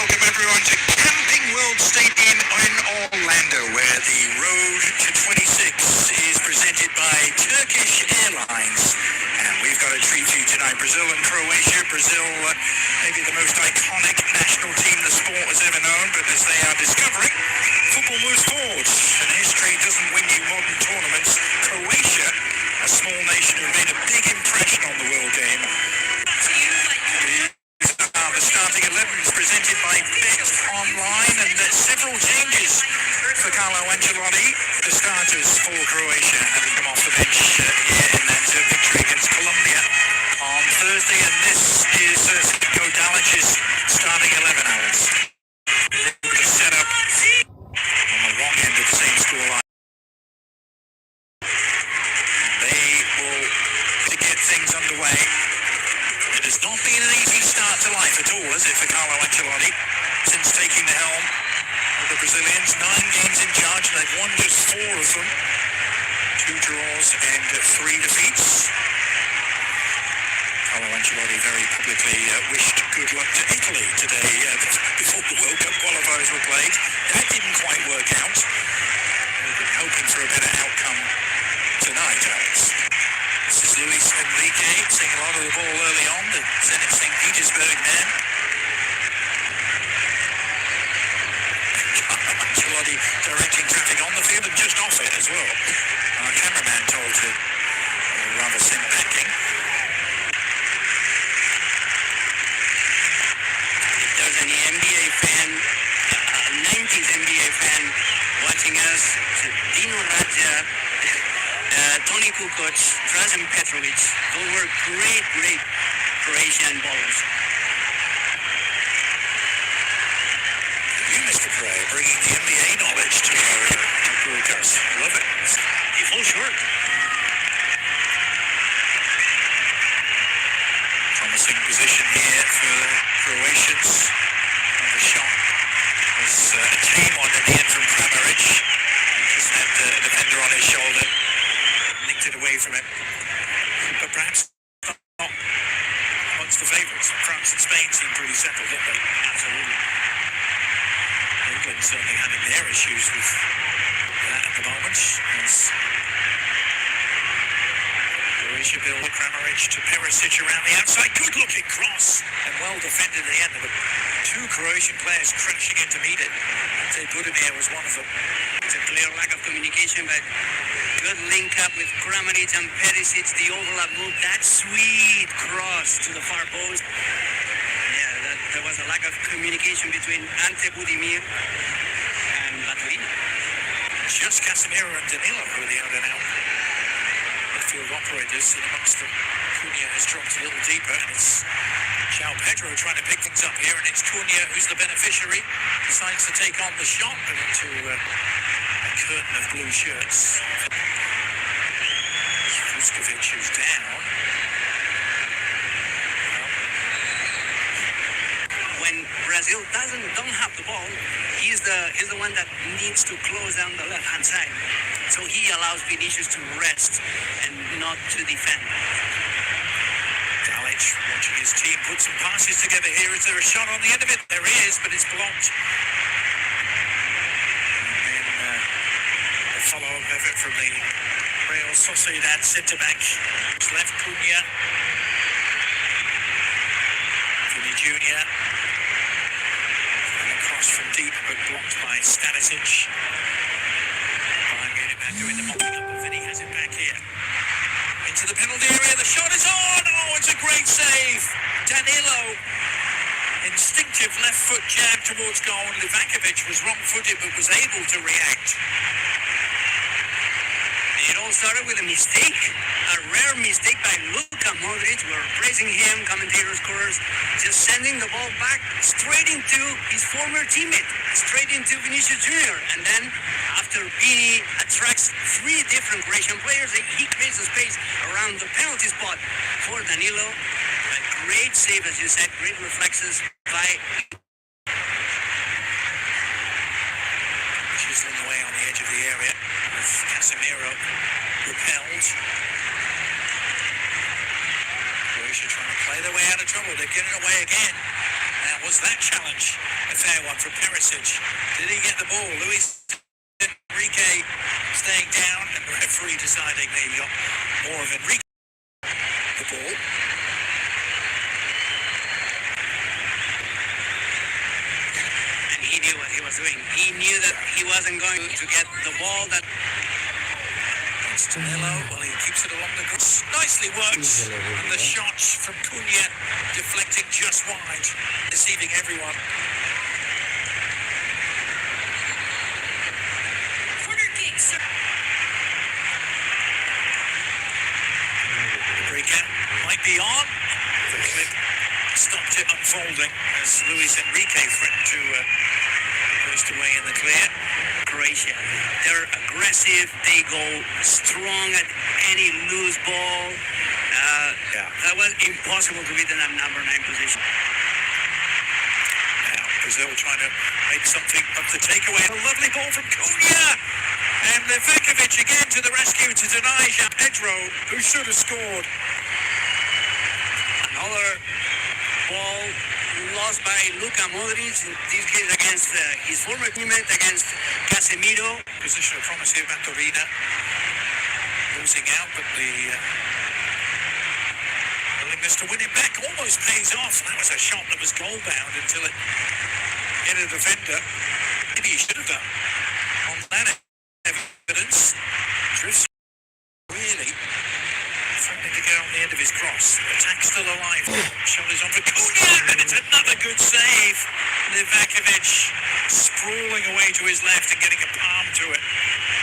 welcome everyone to Camping World Stadium in Orlando, where the Road to 26 is presented by Turkish Airlines. And we've got a treat for you tonight. Brazil and Croatia. Brazil, maybe the most iconic national team the sport has ever known, but as they are discovering, football moves forward, and history doesn't win you modern tournaments. Croatia, a small nation who made a big impression on the world game. The starting 11 is presented by Bet Online, and there's several changes for Carlo Ancelotti. The starters for Croatia having come off the bench here in that victory against Colombia on Thursday, and this is Seko Dalic's starting 11, Alex. Set up on the wrong end of the same scoreline. They will to get things underway. It has not been an easy start to life at all, has it, for Carlo Ancelotti, since taking the helm of the Brazilians. 9 games in charge, and they've won just 4 of them. 2 draws and 3 defeats. Carlo Ancelotti very publicly wished good luck to Italy today before the World Cup qualifiers were played. That didn't quite work out. Hoping for a better outcome tonight, Alex. This is Luis Enrique, seeing a lot of the ball early on, the Zenit St. Petersburg man. Ancelotti directing traffic on the field and just off it as well. Our cameraman told to rather send backing. If there's any NBA fan, 90s NBA fan watching us, Dino Radja, Toni Kukoc, Drazen Petrovic, those were great Croatian ballers. You, Mr. Prey, bringing the NBA knowledge to our broadcast. Love it. He falls short. Promising position here for the Croatians. The shot was a tame one in the end from Kramaric. Just had the defender on his shoulder. Nicked it away from him. But perhaps not amongst the favourites. France and Spain seem pretty settled, don't they? Absolutely. England certainly having their issues with that at the moment. As Croatia build Kramaric to Perisic around the outside. Good looking cross and well defended at the end of it. 2 Croatian players crashing in to meet it. Ante Budimir was one of them. It's a clear lack of communication, but good link up with Kramaric and Perisic, the overlap move, that sweet cross to the far post. Yeah, there was a lack of communication between Ante Budimir and Batuini. Just Casemiro and Danilo who are the out-and-out midfield operators, and amongst them Cunha has dropped a little deeper, and it's João Pedro trying to pick things up here, and it's Cunha who's the beneficiary. Decides to take on the shot, but into a curtain of blue shirts. Vuskovic who's down. When Brazil don't have the ball, he's the one that needs to close down the left-hand side. So he allows Vinicius to rest and not to defend. Dalic watching his team put some passes together here. Is there a shot on the end of it? There is, but it's blocked. And then a follow-up effort from the Real Sociedad centre-back. Who's left Cunha. Vini Jr. And a cross from deep, but blocked by Stanisic. Doing the mopping up, Vinny has it back here. Into the penalty area, the shot is on! Oh, it's a great save! Danilo. Instinctive left foot jab towards goal. Livakovic was wrong-footed, but was able to react. It all started with a mistake, a rare mistake by Luka Modric. We're praising him, commentators, scorers, just sending the ball back straight into his former teammate, straight into Vinicius Jr. And then after Vini attracts 3 different Croatian players, he creates a space around the penalty spot for Danilo. A great save, as you said, great reflexes by chiseling away on the edge of the area with Casemiro repelled. Croatia trying to play their way out of trouble. They're getting away again. Now Now, was that challenge a fair one from Perisic? Did he get the ball? Luis Enrique staying down, and the referee deciding that he got more of Enrique the ball. And he knew what he was doing. He knew that he wasn't going to get the ball that... It's Danilo. Well, he keeps it along the grass. Nicely worked. And the shot from Cunha deflecting just wide, deceiving everyone. Corner kick, sir. Enrique might be on. The clip stopped it unfolding as Luis Enrique threatened to burst away in the clear. Croatia, they're aggressive. They go strong at any loose ball. That was impossible to beat in that number 9 position. Now Brazil trying to make something of the takeaway. A lovely ball from Cunha. And Livakovic again to the rescue to deny Jean Pedro, who should have scored. Another ball lost by Luka Modric, in this case against his former teammate, against Casemiro. Position of promise here, Maturina. Losing out, but the willingness to win it back almost pays off. That was a shot that was goal-bound until it hit a defender. Maybe he should have done. On that evidence, drifts really threatening to get on the end of his cross. Attack still alive. Shot is on for Cunha, and it's another good save. Livakovic sprawling away to his left and getting a palm to it.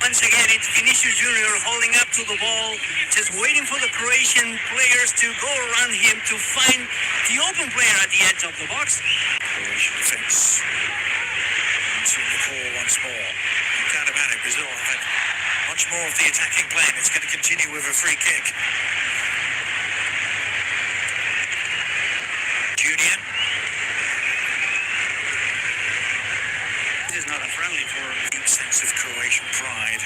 Once again, it's Vinicius Junior holding up to the ball, just waiting for the Croatian players to go around him to find the open player at the edge of the box. Croatian defense. Answering the call once more. No doubt about it, Brazil have had much more of the attacking plan. It's going to continue with a free kick. Junior. This is not a friendly for A deep sense of Croatian pride.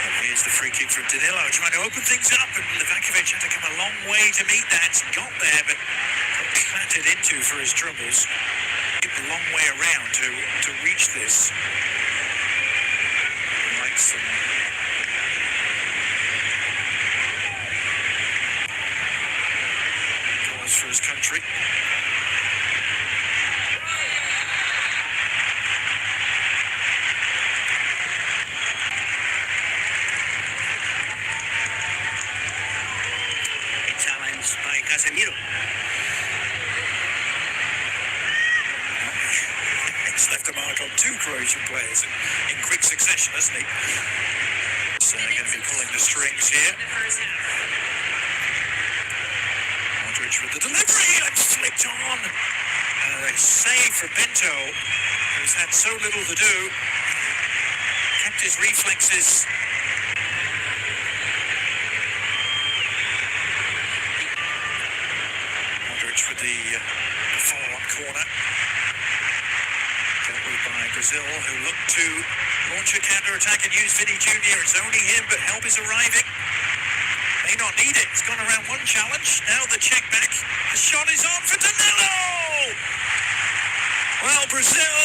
And here's the free kick from Danilo, trying to open things up, and Livakovic had to come a long way to meet that. Got there, but got clattered into for his troubles. A long way around to reach this. Like some cause for his country. challenged by Casemiro. He's left a mark on 2 Croatian players in quick succession, hasn't he? So going to be pulling the strings here. Modric with the delivery and flicked on. A save for Bento, who's had so little to do. Kept his reflexes. Modric with the follow-up corner. Dealt with by Brazil, who look to launch a counter-attack and use Vinny Jr. It's only him, but help is arriving. May not need it. It's gone around one challenge. Now the check back. The shot is on for Danilo. Well, Brazil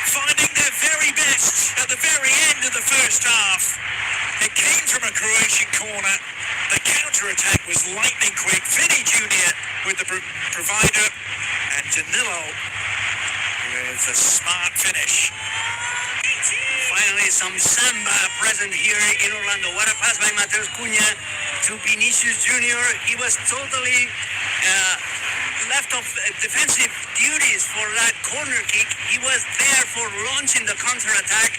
finding their very best at the very end of the first half. It came from a Croatian corner. The counter-attack was lightning quick. Vinny Jr. with the provider, and Danilo with a smart finish. Finally, some samba present here in Orlando. What a pass by Mateus Cunha to Vinicius Junior. He was totally left off defensive duties for that corner kick. He was there for launching the counter-attack.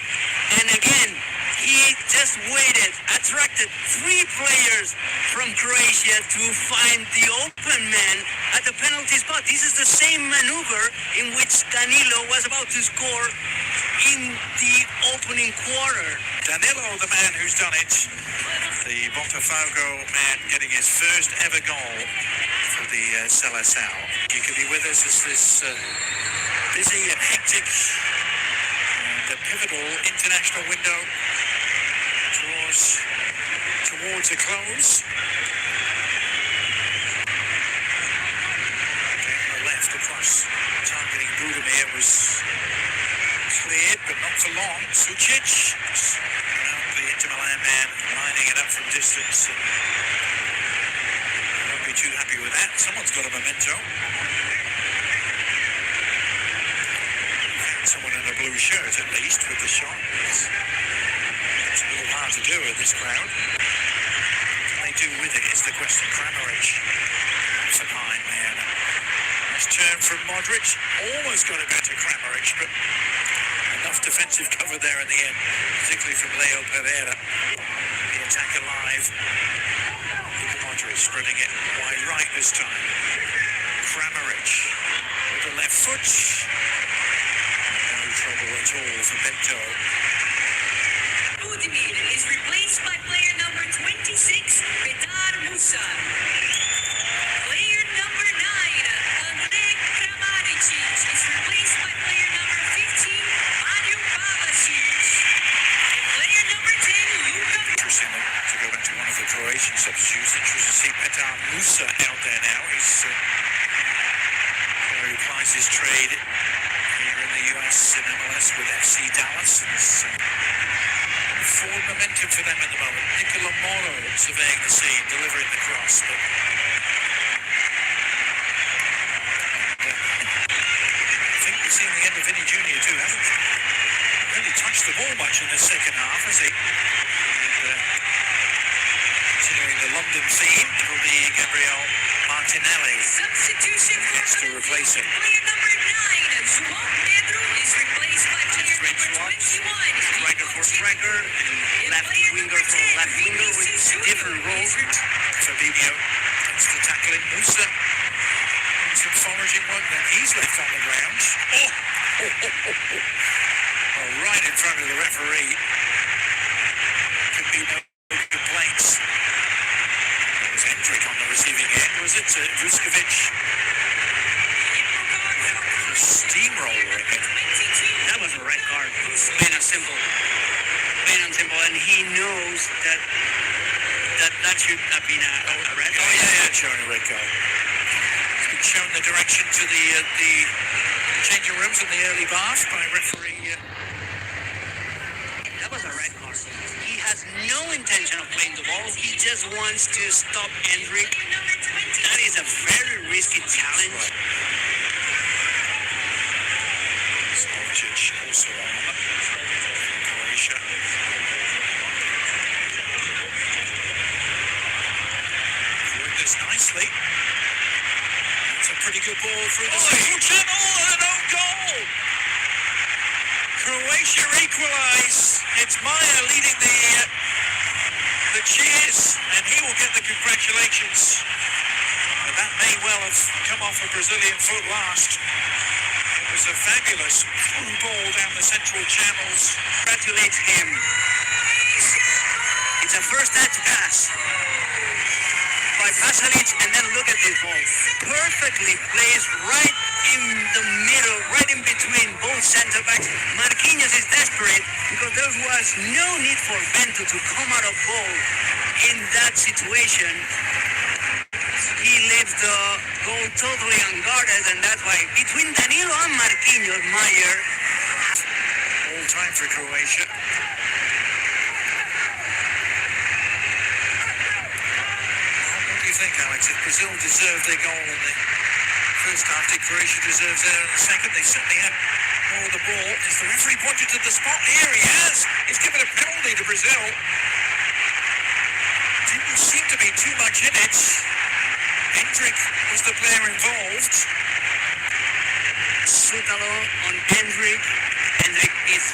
And again, he just waited, attracted 3 players from Croatia to find the open man at the penalty spot. This is the same maneuver in which Danilo was about to score in the opening quarter. Danilo, the man who's done it. The Botafogo man getting his first ever goal for the Seleção. You can be with us as this busy and hectic and pivotal international window towards a close. was targeting Budimir was cleared, but not for long. Sucic, the Inter Milan man, lining it up from distance. And won't be too happy with that. Someone's got a memento. Found someone in a blue shirt, at least, with the shot. It's a little hard to do with this crowd. What can they do with it is the question. Kramaric, from behind man. Nice turn from Modric. Almost got it back to Kramaric, but enough defensive cover there in the end, particularly from Leo Pereira. The attack alive. Luka Modric spreading it wide right this time. Kramaric with the left foot. No trouble at all for Bento. Budimir is replaced by player number 26, Petar Musa. Player number 9, Andrej Kramaric, is replaced by player number 15, Mario Kovacic. And player number 10, Luka. Interesting to go back to one of the Croatian substitutes. Interesting to see Petar Musa out there now. He's he applies his trade here in the US in MLS with FC Dallas. And it's forward momentum for them at the moment. Nicola Moro surveying the scene, delivering the cross. But I think we've seen the end of Vinny Jr. too, hasn't he? Really touched the ball much in the second half, has he? And, continuing the London theme, it'll be Gabriel Martinelli Substitution who gets to replace him. player number 9, João Pedro, is replaced by player number 21. Striker for striker, and left winger for left winger with different roles. Fabinho tends to tackle him. Musa doing some foraging work, then he's left on the ground. Oh, right in front of the referee. Could be no complaints. It was Hendrick on the receiving end, was it? Vuskovic. Steamroller again. That was a red card. Plain and simple. Plain and simple. And he knows that should have been a red Oh card. yeah, showing a red card. He's been shown the direction to the changing rooms in the early bath by referee. That was a red card. He has no intention of playing the ball. He just wants to stop Hendrick. That is a very risky challenge. Kovacic also on Croatia. Doing this nicely. It's a pretty good ball through the central channel and an own goal. Croatia equalise. It's Maya leading the cheers, and he will get the congratulations. That may well have come off a Brazilian foot last. It was a fabulous through ball down the central channels. Congratulates him. It's a first touch pass by Pasalic, and then look at this ball. Perfectly placed right in the middle, right in between both center backs. Marquinhos is desperate because there was no need for Bento to come out of goal in that situation. He leaves the goal totally unguarded, and that's why between Danilo and Marquinhos, Mayer. All time for Croatia. What do you think, Alex? If Brazil deserved their goal in the first half, did Croatia deserve theirs in the second? They certainly had more of the ball. Is the referee pointed to the spot? Here he has. He's given a penalty to Brazil. Didn't seem to be too much in it. Hendrick was the player involved. Sutalo on Hendrick. Hendrick is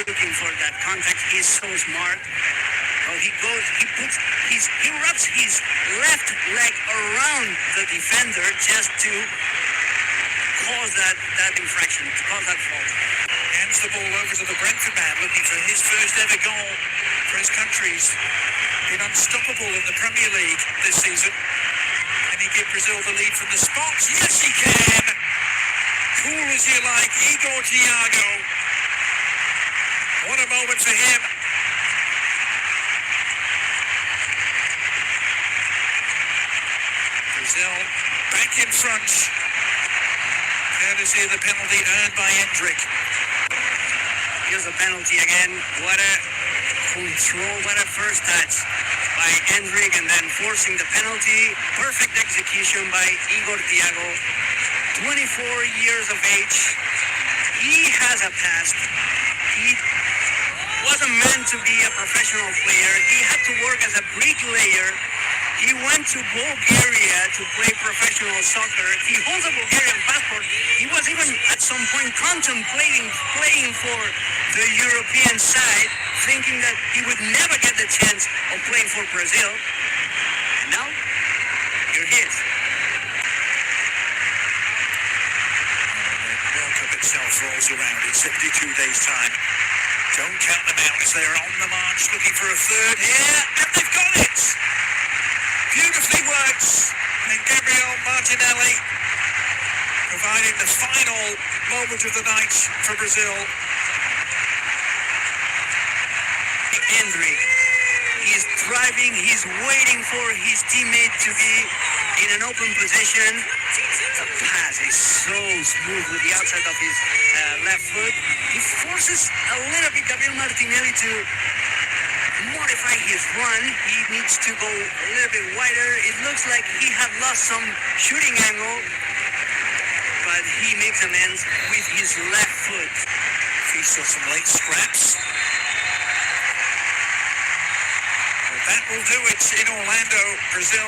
looking for that contact. He's so smart. Oh, he wraps his left leg around the defender just to cause that infraction, to cause that fault. Hands the ball over to the Brentford man, looking for his first ever goal for his country. He's been unstoppable in the Premier League this season. Can he give Brazil the lead from the spot? Yes, he can. Cool as you like, Igor Thiago. What a moment for him. Brazil back in front. courtesy of the penalty earned by Endrick. Here's the penalty again. What a control, what a first touch by Endrick, and then forcing the penalty. Perfect execution by Igor Thiago. 24 years of age. He has a past. He wasn't meant to be a professional player. He had to work as a bricklayer. He went to Bulgaria to play professional soccer. He holds a Bulgarian passport. He was even at some point contemplating playing for the European side, thinking that he would never get the chance of playing for Brazil. And now, you're his. The World Cup itself rolls around in 72 days' time. Don't count them out as they're on the march looking for a third here, and they've got it! Beautifully works, and Gabriel Martinelli providing the final moment of the night for Brazil. Endrick, he's driving, he's waiting for his teammate to be in an open position. The pass is so smooth with the outside of his left foot. He forces a little bit Gabriel Martinelli to modify his run. He needs to go a little bit wider. It looks like he had lost some shooting angle, but he makes amends with his left foot. Feast on some late scraps. But that will do it in Orlando, Brazil.